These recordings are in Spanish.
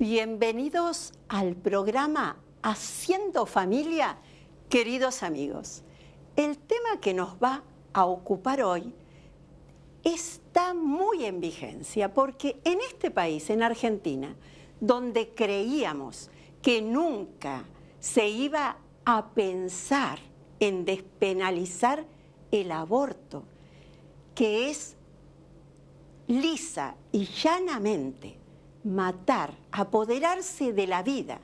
Bienvenidos al programa Haciendo Familia, queridos amigos. El tema que nos va a ocupar hoy está muy en vigencia porque en este país, en Argentina, donde creíamos que nunca se iba a pensar en despenalizar el aborto, que es lisa y llanamente matar, apoderarse de la vida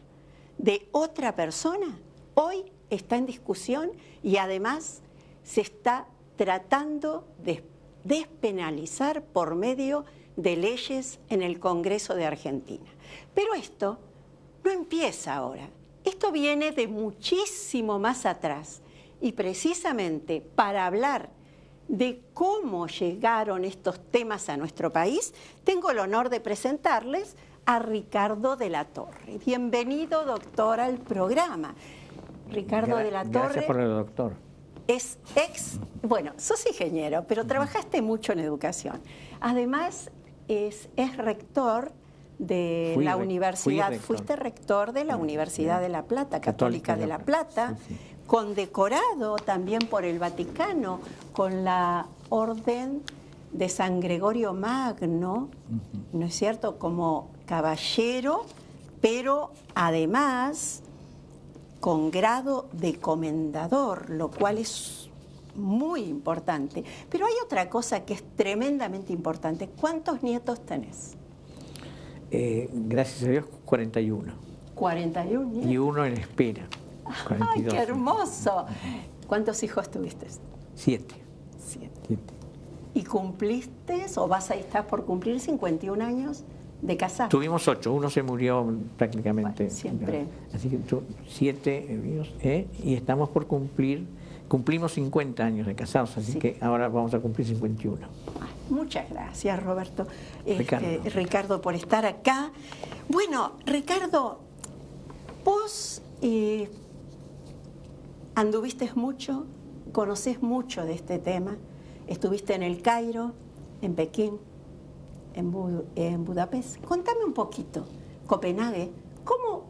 de otra persona, hoy está en discusión y además se está tratando de despenalizar por medio de leyes en el Congreso de Argentina. Pero esto no empieza ahora, esto viene de muchísimo más atrás y precisamente para hablar de cómo llegaron estos temas a nuestro país, tengo el honor de presentarles a Ricardo de la Torre. Bienvenido, doctor, al programa. Ricardo de la Torre. Gracias por el doctor. Es bueno, sos ingeniero, pero trabajaste mucho en educación. Además, es rector de la universidad. Fuiste rector de la Universidad de La Plata, Católica de La Plata. Sí. Condecorado también por el Vaticano con la Orden de San Gregorio Magno, ¿no es cierto?, como caballero, pero además con grado de comendador, lo cual es muy importante. Pero hay otra cosa que es tremendamente importante. ¿Cuántos nietos tenés? Gracias a Dios, 41. 41 nietos. Y uno en espera. 42. ¡Ay, qué hermoso! ¿Cuántos hijos tuviste? 7. 7. ¿Y cumpliste o estás por cumplir 51 años de casado? Tuvimos 8, uno se murió prácticamente. Bueno, siempre. Así que 7 y estamos por cumplimos 50 años de casados, así que ahora vamos a cumplir 51. Muchas gracias, Roberto. Ricardo, por estar acá. Bueno, Ricardo, vos anduviste mucho, conocés mucho de este tema, estuviste en el Cairo, en Pekín, en Budapest. Contame un poquito, Copenhague, ¿cómo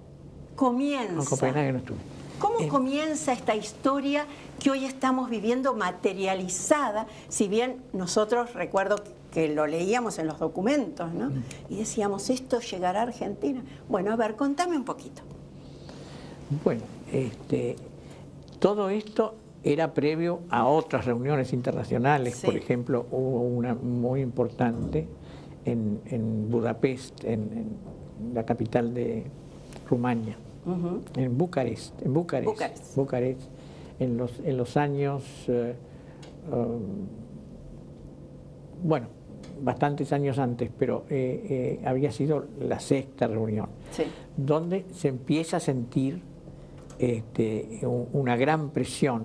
comienza? En Copenhague no estuve. ¿Cómo comienza esta historia que hoy estamos viviendo materializada? Si bien nosotros, recuerdo que lo leíamos en los documentos, ¿no? Y decíamos, ¿esto llegará a Argentina? Bueno, a ver, contame un poquito. Bueno, todo esto era previo a otras reuniones internacionales. Sí. Por ejemplo, hubo una muy importante en Budapest, en la capital de Rumania, en Bucarest, en los años, bueno, bastantes años antes, pero había sido la 6ª reunión, sí, donde se empieza a sentir una gran presión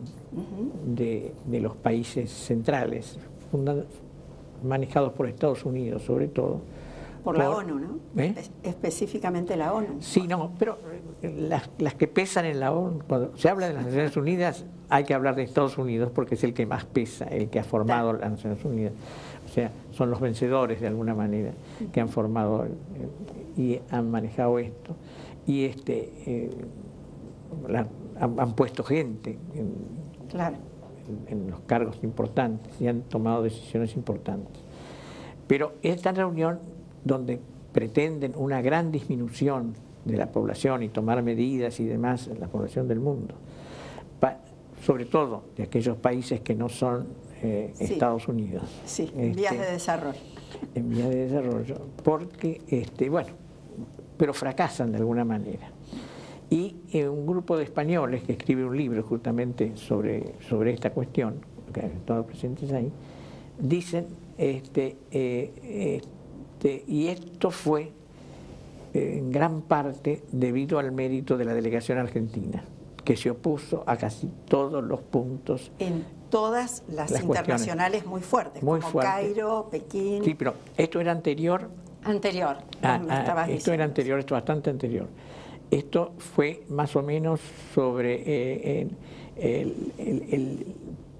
de los países centrales, manejados por Estados Unidos sobre todo. Por la ONU, ¿no? Específicamente la ONU. Sí, no, pero las que pesan en la ONU, cuando se habla de las Naciones Unidas, hay que hablar de Estados Unidos porque es el que más pesa, el que ha formado las Naciones Unidas. O sea, son los vencedores de alguna manera que han formado y han manejado esto. Y han puesto gente en los cargos importantes y han tomado decisiones importantes. Pero esta reunión, donde pretenden una gran disminución de la población y tomar medidas y demás en la población del mundo, sobre todo de aquellos países que no son Estados Unidos. Sí, en vías de desarrollo. En vías de desarrollo, porque, bueno, pero fracasan de alguna manera. Y un grupo de españoles que escribe un libro justamente sobre esta cuestión, que han estado presentes ahí, dicen, y esto fue en gran parte debido al mérito de la delegación argentina, que se opuso a casi todos los puntos. En todas las internacionales muy fuertes, como Cairo, Pekín. Sí, pero esto era anterior. Anterior, esto era anterior, esto bastante anterior. Esto fue más o menos sobre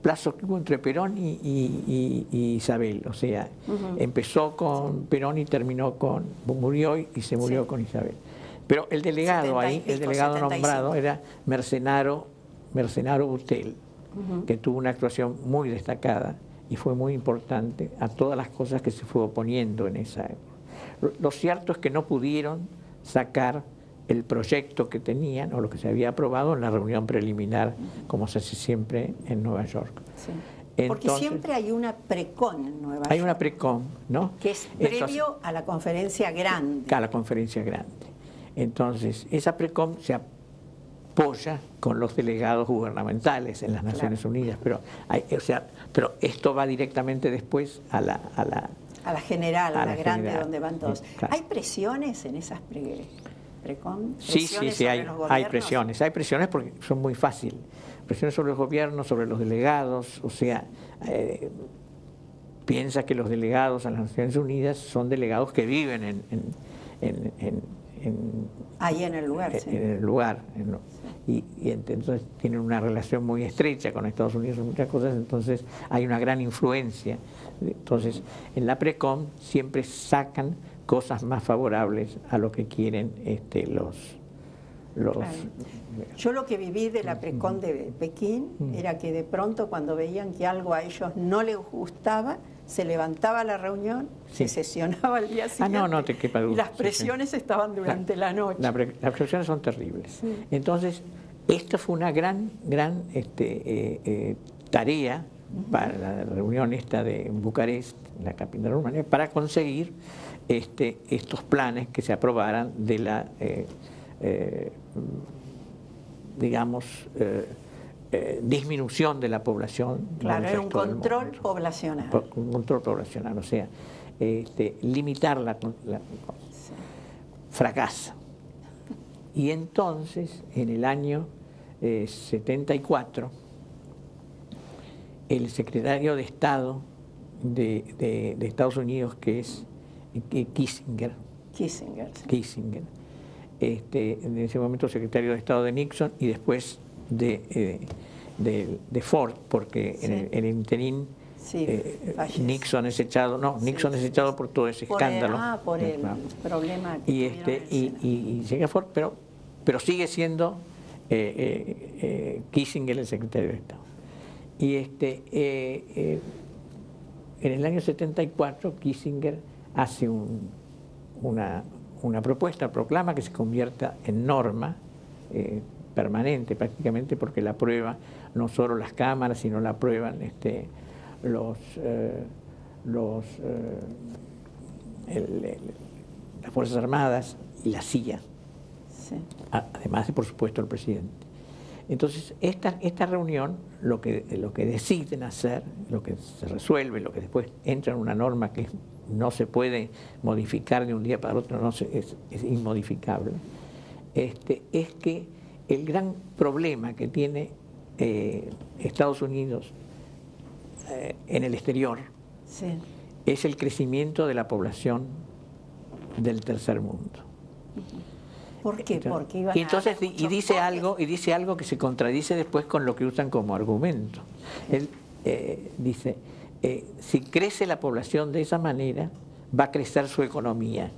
plazos que hubo entre Perón y Isabel. O sea, empezó con Perón y terminó con... murió y se murió con Isabel. Pero el delegado ahí, el delegado nombrado era Mercenaro Butel, que tuvo una actuación muy destacada y fue muy importante a todas las cosas que se fue oponiendo en esa época. Lo cierto es que no pudieron sacar el proyecto que tenían o lo que se había aprobado en la reunión preliminar, como se hace siempre en Nueva York. Sí. Porque siempre hay una precon en Nueva York. Hay una precon, ¿no? Que es previo a la conferencia grande. A la conferencia grande. Entonces, esa precon se apoya con los delegados gubernamentales en las Naciones Unidas, pero esto va directamente después a la general, a la grande, general, donde van todos. Claro. ¿Hay presiones en esas precon? Sí, hay presiones porque son muy fáciles. Presiones sobre los gobiernos, sobre los delegados, o sea, piensa que los delegados a las Naciones Unidas son delegados que viven ahí en el lugar, en el lugar. Y entonces tienen una relación muy estrecha con Estados Unidos en muchas cosas, entonces hay una gran influencia. Entonces, en la PRECOM siempre sacan cosas más favorables a lo que quieren los Claro. Yo lo que viví de la PRECON de Pekín era que de pronto cuando veían que algo a ellos no les gustaba, se levantaba la reunión, se sesionaba al día siguiente no te quepa duda. Y las presiones estaban durante la noche. Las presiones son terribles. Entonces, esto fue una gran tarea para la reunión esta de Bucarest, la capital de Rumania, para conseguir estos planes que se aprobaran de la disminución de la población. Claro, era un control poblacional. Un control poblacional, o sea, limitar la fracasa. Y entonces, en el año 74, el secretario de Estado de Estados Unidos, que es Kissinger, en ese momento secretario de Estado de Nixon y después de Ford, porque en el interín Nixon es echado, Nixon es echado por todo ese escándalo. Por el problema que y llega Ford, pero sigue siendo Kissinger el secretario de Estado. Y en el año 74 Kissinger hace una propuesta, proclama que se convierta en norma permanente prácticamente, porque la aprueba no solo las cámaras, sino la aprueban las Fuerzas Armadas y la CIA, además de, por supuesto, el presidente. Entonces, esta reunión, lo que deciden hacer, lo que se resuelve, lo que después entra en una norma que no se puede modificar de un día para otro, es inmodificable, es que el gran problema que tiene Estados Unidos en el exterior es el crecimiento de la población del tercer mundo. ¿Por qué? Porque iban y dice algo que se contradice después con lo que usan como argumento. Él dice, si crece la población de esa manera, va a crecer su economía.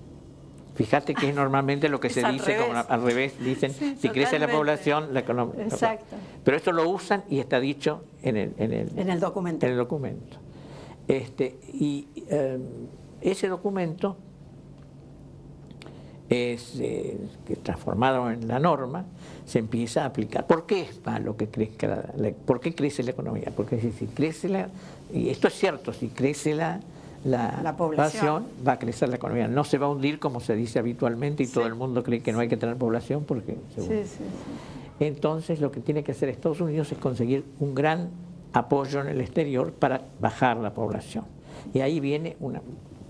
Fíjate que es normalmente lo que se dice al revés, dicen, si crece la población, la economía. Exacto. Pero esto lo usan y está dicho en el documento. Ese documento que transformado en la norma, se empieza a aplicar. ¿Por qué es malo que crezca por qué crece la economía? Porque si crece y esto es cierto, si crece la población, va a crecer la economía. No se va a hundir como se dice habitualmente y todo el mundo cree que no hay que tener población porque Entonces lo que tiene que hacer Estados Unidos es conseguir un gran apoyo en el exterior para bajar la población. Y ahí viene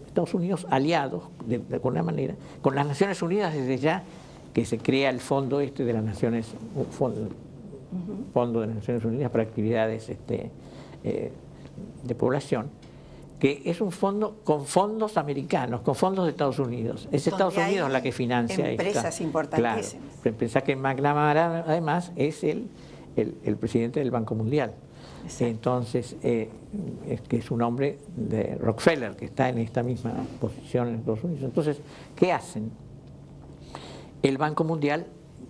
Estados Unidos aliados de alguna manera con las Naciones Unidas desde ya que se crea el fondo de las Naciones fondo de las Naciones Unidas para actividades de población, que es un fondo con fondos americanos, con fondos de Estados Unidos. Es Estados Unidos la que financia empresas importantísimas. Claro. Pensá que McNamara además es el presidente del Banco Mundial. Entonces, es que es un hombre de Rockefeller, que está en esta misma posición en Estados Unidos. Entonces, ¿qué hacen? El Banco Mundial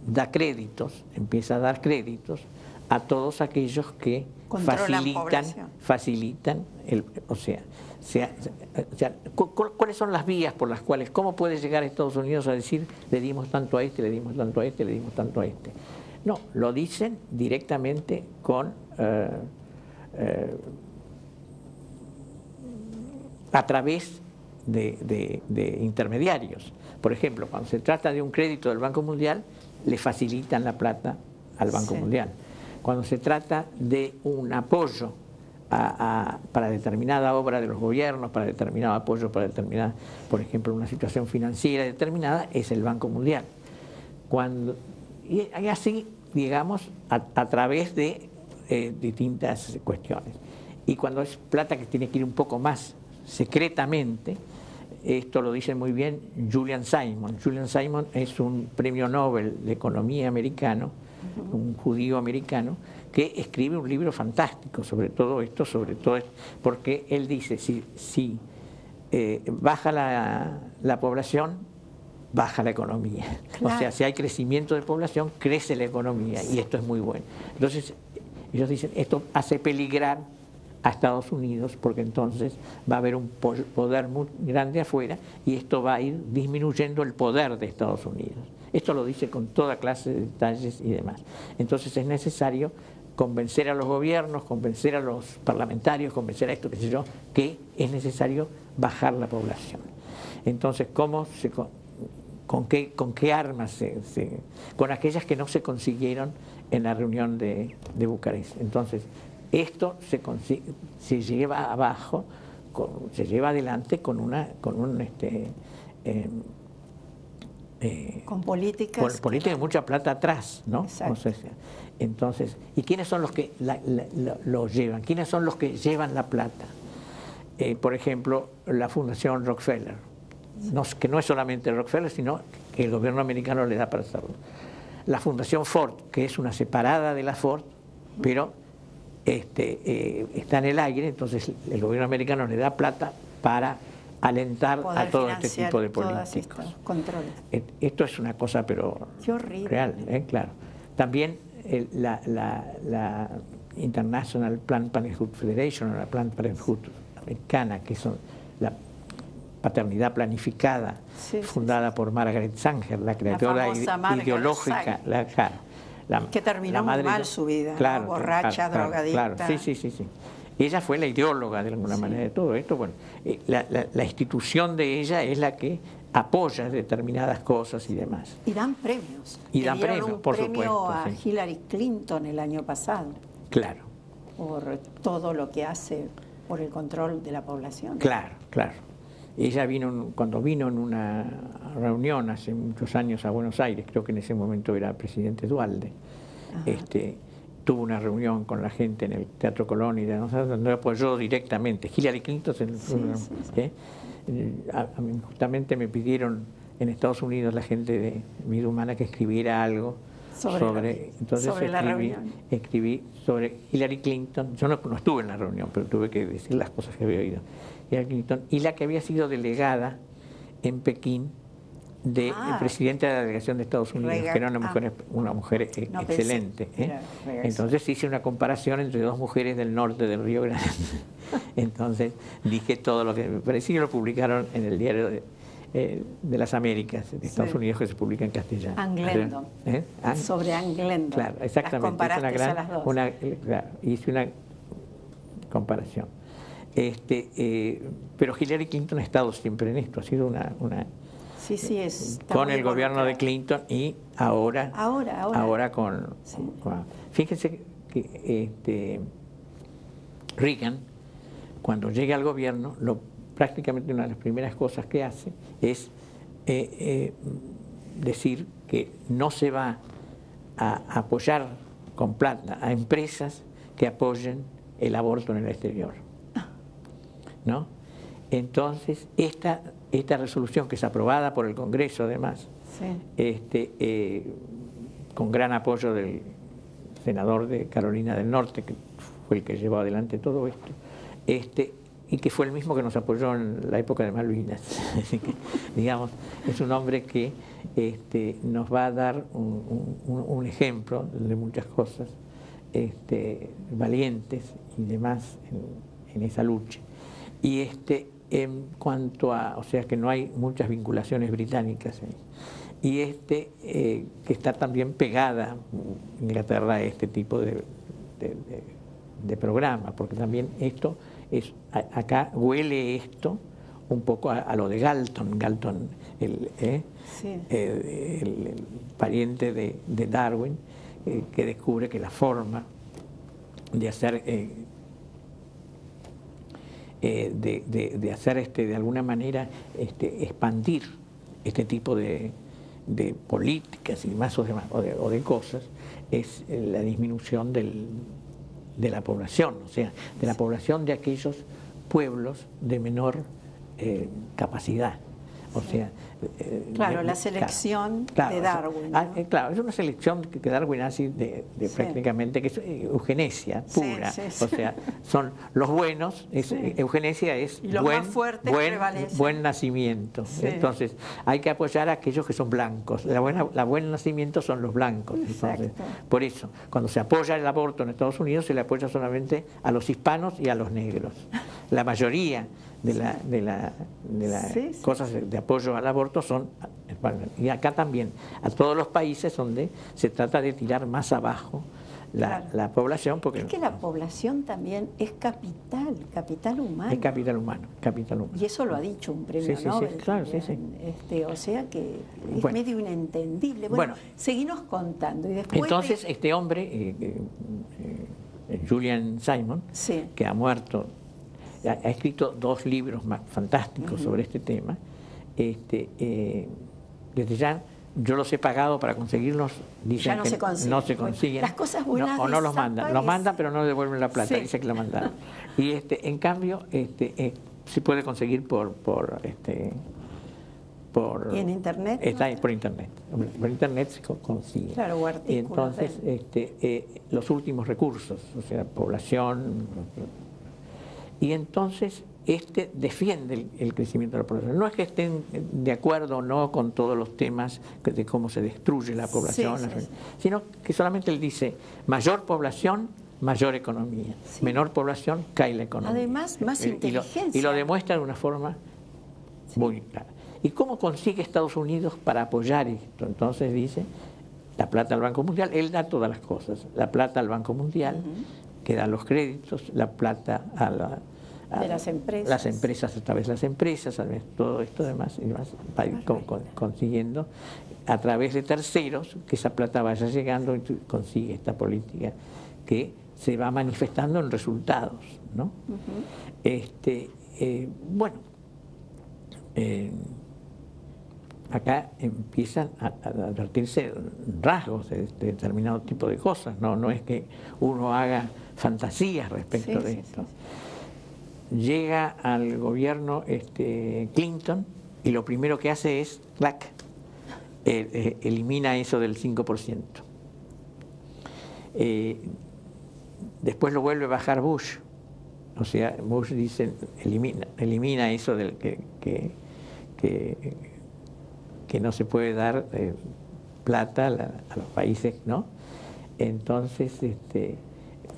da créditos, empieza a dar créditos a todos aquellos que facilitan ¿cuáles son las vías por las cuales, cómo puede llegar a Estados Unidos a decir le dimos tanto a este, le dimos tanto a este, le dimos tanto a este? No, lo dicen directamente con a través de intermediarios. Por ejemplo, cuando se trata de un crédito del Banco Mundial, le facilitan la plata al Banco Mundial. Cuando se trata de un apoyo para determinada obra de los gobiernos, para determinado apoyo, para determinada, por ejemplo, una situación financiera determinada, es el Banco Mundial. Y así, digamos, a través de distintas cuestiones. Y cuando es plata que tiene que ir un poco más secretamente, esto lo dice muy bien Julian Simon. Julian Simon es un premio Nobel de Economía americano, un judío americano, que escribe un libro fantástico sobre todo esto, porque él dice, si baja la población, baja la economía. Claro. O sea, si hay crecimiento de población, crece la economía, y esto es muy bueno. Entonces, ellos dicen, esto hace peligrar a Estados Unidos, porque entonces va a haber un poder muy grande afuera, y esto va a ir disminuyendo el poder de Estados Unidos. Esto lo dice con toda clase de detalles y demás. Entonces es necesario convencer a los gobiernos, convencer a los parlamentarios, convencer a esto, qué sé yo, que es necesario bajar la población. Entonces, ¿con qué armas? Con aquellas que no se consiguieron en la reunión de Bucarest. Entonces, esto se lleva abajo, se lleva adelante con políticas de mucha plata atrás, ¿no? O sea, entonces, ¿y quiénes son los que lo llevan? ¿Quiénes son los que llevan la plata? Por ejemplo, la Fundación Rockefeller, que no es solamente Rockefeller, sino que el gobierno americano le da para hacerlo. La Fundación Ford, que es una separada de la Ford, pero está en el aire, entonces el gobierno americano le da plata para alentar a todo este tipo de políticos. Esto es una cosa, pero real, claro. También la International Planned Parenthood Federation, o la Planned Parenthood americana, que son la paternidad planificada, fundada por Margaret Sanger, la creadora ideológica, que terminó muy mal su vida, claro, ¿no? Borracha, drogadicta. Claro, sí. Ella fue la ideóloga de alguna manera de todo esto. Bueno, la institución de ella es la que apoya determinadas cosas y demás. Y dan premios. Y dan premios, por supuesto. Premio a Hillary Clinton el año pasado. Claro. Por todo lo que hace por el control de la población. Claro. Ella cuando vino en una reunión hace muchos años a Buenos Aires, creo que en ese momento era presidente Duhalde, tuvo una reunión con la gente en el Teatro Colón y no apoyó directamente. Hillary Clinton, a mí justamente me pidieron en Estados Unidos la gente de Vida Humana que escribiera algo sobre la reunión. Escribí sobre Hillary Clinton. Yo no estuve en la reunión, pero tuve que decir las cosas que había oído. Hillary Clinton, y la que había sido delegada en Pekín del presidente de la delegación de Estados Unidos, que era una mujer excelente. Entonces hice una comparación entre dos mujeres del norte del Río Grande. Entonces dije todo lo que me parecía, y lo publicaron en el diario de las Américas, de Estados Unidos, que se publica en castellano. Ann Glendon. Sobre Ann Glendon. Claro, exactamente. Las comparaste a las dos. Claro, hice una comparación. Pero Hillary Clinton ha estado siempre en esto, ha sido una con el gobierno de Clinton, y ahora con fíjense que Reagan, cuando llega al gobierno, prácticamente una de las primeras cosas que hace es decir que no se va a apoyar con plata a empresas que apoyen el aborto en el exterior, ¿no? Entonces esta resolución, que es aprobada por el Congreso además, con gran apoyo del senador de Carolina del Norte, que fue el que llevó adelante todo esto, y que fue el mismo que nos apoyó en la época de Malvinas. Así que, digamos, es un hombre que nos va a dar un ejemplo de muchas cosas, valientes y demás en esa lucha. Y en cuanto a, o sea que no hay muchas vinculaciones británicas, y que está también pegada Inglaterra a este tipo de programa, porque también esto es, acá huele esto un poco a lo de Galton, el pariente de Darwin, que descubre que la forma de hacer de alguna manera expandir este tipo de políticas y más o de cosas es la disminución de la población, o sea, de la población de aquellos pueblos de menor capacidad. O sea, claro, la selección de Darwin, ¿no? Claro, es una selección que Darwin hace prácticamente, que es eugenesia pura. O sea, son los buenos, eugenesia es buen nacimiento. Entonces, hay que apoyar a aquellos que son blancos. La buen nacimiento son los blancos. Entonces, por eso, cuando se apoya el aborto en Estados Unidos, se le apoya solamente a los hispanos y a los negros. La mayoría de las cosas de apoyo al aborto son, y acá también, a todos los países donde se trata de tirar más abajo la población. Porque es que la población también es capital humano. Es capital humano. Y eso lo ha dicho un premio Nobel. Claro, o sea que es medio inentendible. Bueno, seguimos contando. Y después entonces, este hombre, Julian Simon, que ha muerto, ha escrito 2 libros fantásticos sobre este tema. Desde ya yo los he pagado para conseguirlos, dicen que no se consiguen. Las cosas buenas o no los mandan. Los mandan pero no devuelven la plata, dice que la mandaron. Y en cambio se puede conseguir por ¿Y en internet? Está por internet. Por internet se consigue. Claro, o artículos. Entonces, los últimos recursos, o sea, población. Y entonces defiende el crecimiento de la población. No es que estén de acuerdo o no con todos los temas de cómo se destruye la población, sino que solamente él dice, mayor población, mayor economía. Menor población, cae la economía. Además, más inteligencia. Y lo demuestra de una forma muy clara. ¿Y cómo consigue Estados Unidos para apoyar esto? Entonces dice, la plata al Banco Mundial, él da todas las cosas, la plata al Banco Mundial, que da los créditos, la plata de las empresas. Las empresas, a través de las empresas, todo esto demás, y demás va a ir consiguiendo a través de terceros que esa plata vaya llegando y consigue esta política que se va manifestando en resultados, ¿no? Acá empiezan a advertirse rasgos de determinado tipo de cosas, no es que uno haga fantasías respecto de esto. Llega al gobierno Clinton y lo primero que hace es, elimina eso del 5%. Después lo vuelve a bajar Bush. O sea, Bush dice, elimina eso del que no se puede dar plata a los países, ¿no? Entonces,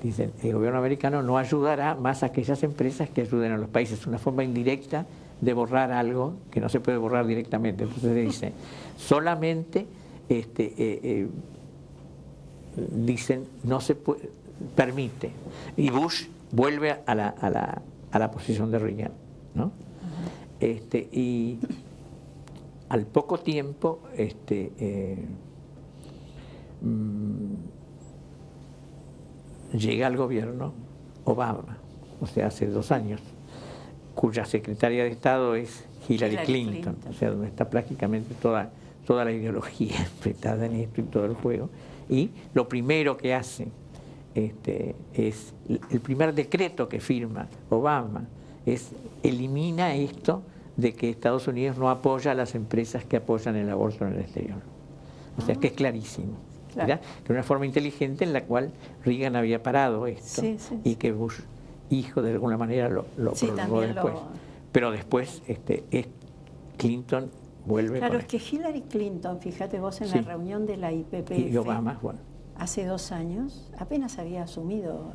dicen, el gobierno americano no ayudará más a aquellas empresas que ayuden a los países. Es una forma indirecta de borrar algo que no se puede borrar directamente. Entonces dice, solamente, dicen, no se puede, permite. Y Bush vuelve a la posición de Reagan, ¿no? Y al poco tiempo, llega al gobierno Obama, o sea, hace 2 años, cuya secretaria de Estado es Hillary Clinton, o sea, donde está prácticamente toda la ideología enfrentada en esto y todo el juego. Y lo primero que hace es el primer decreto que firma Obama, elimina esto de que Estados Unidos no apoya a las empresas que apoyan el aborto en el exterior. O sea, que es clarísimo. claro. ¿ya? Que era una forma inteligente en la cual Reagan había parado esto, Sí, sí, y que Bush, hijo, de alguna manera lo sí, prolongó también después. Pero después Clinton vuelve Claro, con es que Hillary Clinton, fíjate vos, en Sí. la reunión de la IPPF, y Obama, bueno. hace 2 años, apenas había asumido,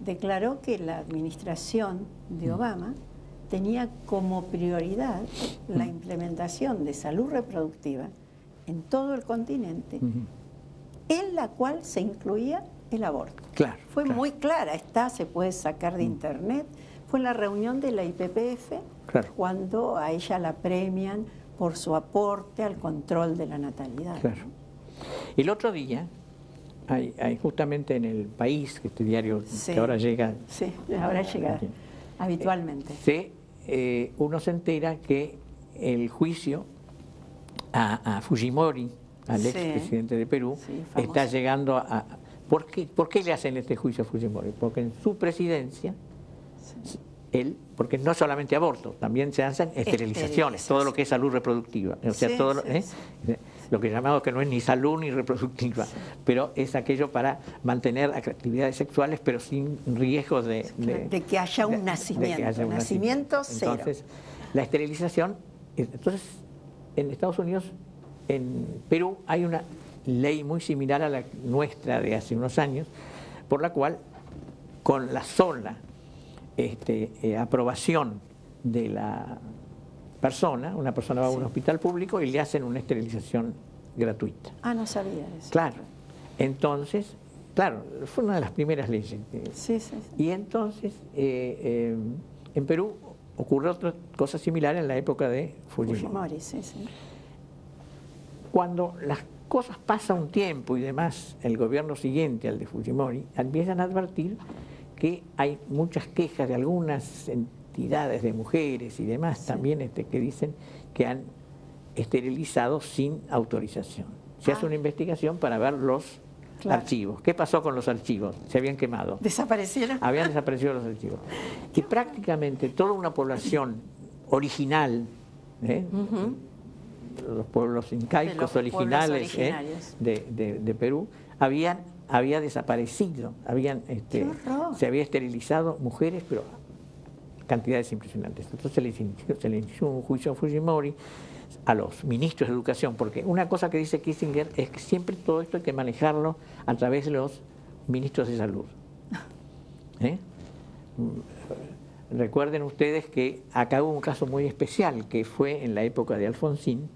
declaró que la administración de Obama tenía como prioridad la implementación de salud reproductiva en todo el continente, Ujú. en la cual se incluía el aborto. Claro. Fue claro, muy clara, se puede sacar de internet. Fue en la reunión de la IPPF Claro. cuando a ella la premian por su aporte al control de la natalidad. Claro. El otro día, hay justamente en El País, que este diario Sí. que ahora llega, Sí, ahora llega Aquí. habitualmente. uno se entera que el juicio a Fujimori, al Sí. expresidente de Perú, Sí, famoso. está llegando a... ¿Por qué le hacen este juicio a Fujimori? Porque en su presidencia, porque no solamente aborto, también se hacen esterilizaciones, todo lo que es salud reproductiva. O sea, Sí, todo sí, lo que llamamos que no es ni salud ni reproductiva, pero es aquello para mantener actividades sexuales, pero sin riesgos de que haya un nacimiento. de que haya un Nacimiento cero. Entonces, la esterilización, entonces, en Estados Unidos, en Perú, hay una ley muy similar a la nuestra de hace unos años, por la cual, con la sola aprobación de la persona, una persona va a un hospital público y le hacen una esterilización gratuita. Ah, no sabía eso. Claro. Entonces, claro, fue una de las primeras leyes. Sí, sí, sí. Y entonces, en Perú ocurrió otra cosa similar en la época de Fujimori. Fujimori, sí, sí. Cuando las cosas pasan un tiempo y demás, el gobierno siguiente al de Fujimori empiezan a advertir que hay muchas quejas de algunas entidades de mujeres y demás también que dicen que han esterilizado sin autorización. Se hace una investigación para ver los archivos. ¿Qué pasó con los archivos? Se habían quemado. ¿Desaparecieron? Habían desaparecido los archivos. Y prácticamente toda una población original, los pueblos incaicos originales de Perú, había desaparecido, se había esterilizado mujeres, pero cantidades impresionantes. Entonces se le inició un juicio a Fujimori, a los ministros de educación, porque una cosa que dice Kissinger es que siempre todo esto hay que manejarlo a través de los ministros de salud. Recuerden ustedes que acá hubo un caso muy especial, que fue en la época de Alfonsín,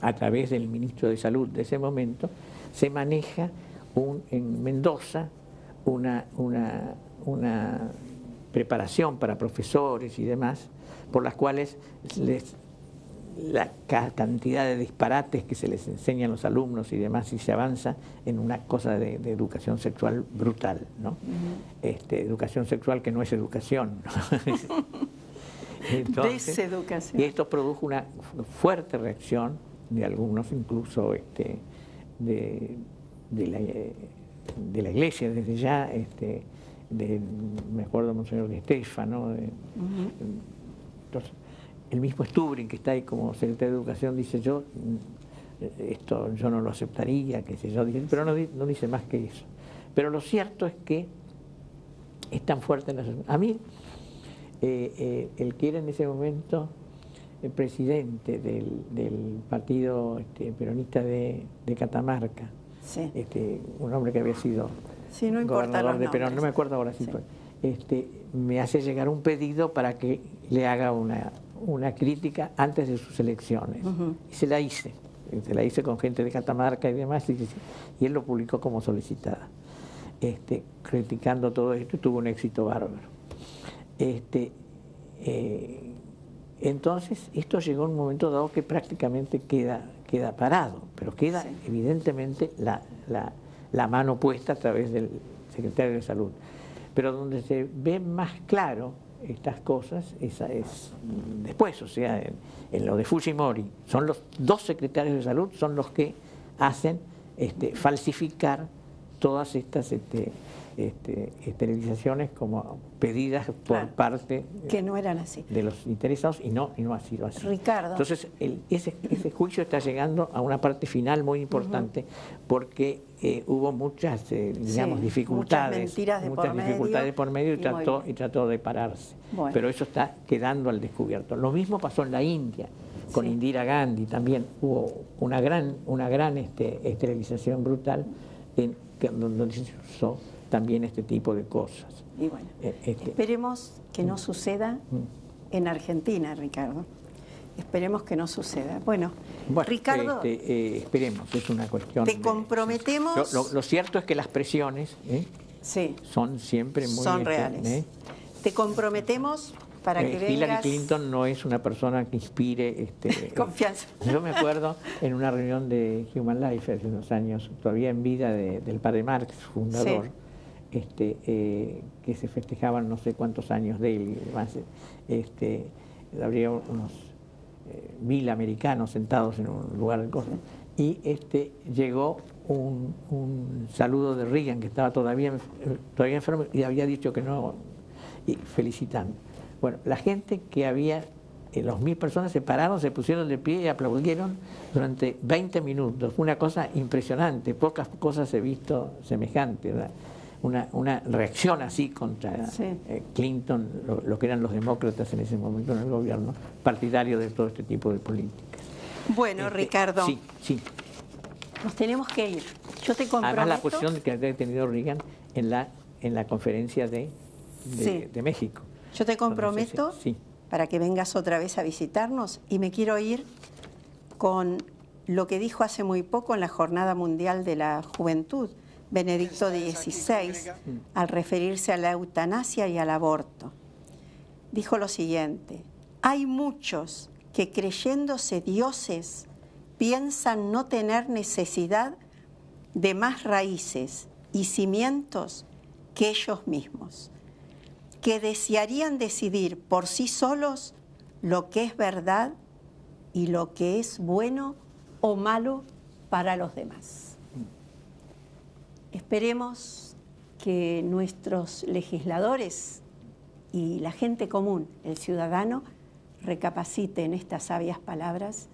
a través del ministro de Salud de ese momento, se maneja en Mendoza una preparación para profesores y demás, por las cuales la cantidad de disparates que se les enseñan a los alumnos y demás, y se avanza en una cosa de educación sexual brutal, ¿no? Educación sexual que no es educación, ¿no? Entonces, deseducación. y esto produjo una fuerte reacción de algunos, incluso de la iglesia, desde ya, me acuerdo Monseñor de Stefano, entonces, el mismo Stubrin, que está ahí como secretario de Educación, dice esto yo no lo aceptaría, qué sé yo, pero no dice más que eso. Pero lo cierto es que es tan fuerte. A mí, el que era en ese momento el presidente del partido peronista de Catamarca, Sí. Un hombre que había sido Sí, no importa gobernador los de Perón, nombres. no me acuerdo ahora si Sí. fue, me hace llegar un pedido para que le haga una crítica antes de sus elecciones. Ujú. Y se la hice con gente de Catamarca y demás, y él lo publicó como solicitada, criticando todo esto, y tuvo un éxito bárbaro. Entonces, esto llegó en un momento dado que prácticamente queda parado, pero queda Sí. evidentemente la mano puesta a través del secretario de Salud. Pero donde se ve más claro estas cosas es después, o sea, en lo de Fujimori, son los dos secretarios de Salud, son los que hacen falsificar todas estas esterilizaciones como pedidas por parte que no eran así de los interesados y no ha sido así. Ricardo. Entonces, ese juicio está llegando a una parte final muy importante porque hubo muchas, digamos, dificultades. Muchas mentiras de por medio y trató de pararse. Bueno. Pero eso está quedando al descubierto. Lo mismo pasó en la India, con Indira Gandhi también hubo una gran esterilización brutal donde se usó también este tipo de cosas. Y bueno, esperemos que no suceda en Argentina, Ricardo. Esperemos que no suceda. Bueno Ricardo, esperemos, es una cuestión. Te comprometemos. Lo cierto es que las presiones son siempre muy reales. Te comprometemos para que vengas. Hillary Clinton no es una persona que inspire confianza. Yo me acuerdo en una reunión de Human Life hace unos años, todavía en vida del padre Marx, fundador, que se festejaban no sé cuántos años de él y demás. Habría unos 1000 americanos sentados en un lugar de cosas, y llegó un saludo de Reagan, que estaba todavía enfermo y había dicho que no, y felicitando. Bueno, la gente que había, los 1000 personas se pararon, se pusieron de pie y aplaudieron durante 20 minutos. Fue una cosa impresionante, pocas cosas he visto semejante, ¿verdad? Una reacción así contra Clinton, lo que eran los demócratas en ese momento en el gobierno, partidario de todo este tipo de políticas. Bueno, Ricardo, sí. Nos tenemos que ir. Yo te comprometo. Además, la posición que ha tenido Reagan en la conferencia de México. Yo te comprometo para que vengas otra vez a visitarnos, y me quiero ir con lo que dijo hace muy poco en la Jornada Mundial de la Juventud Benedicto XVI, al referirse a la eutanasia y al aborto. Dijo lo siguiente: hay muchos que, creyéndose dioses, piensan no tener necesidad de más raíces y cimientos que ellos mismos, que desearían decidir por sí solos lo que es verdad y lo que es bueno o malo para los demás. Esperemos que nuestros legisladores y la gente común, el ciudadano, recapaciten estas sabias palabras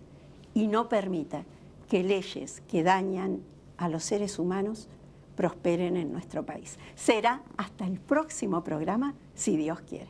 y no permita que leyes que dañan a los seres humanos prosperen en nuestro país. Será hasta el próximo programa, si Dios quiere.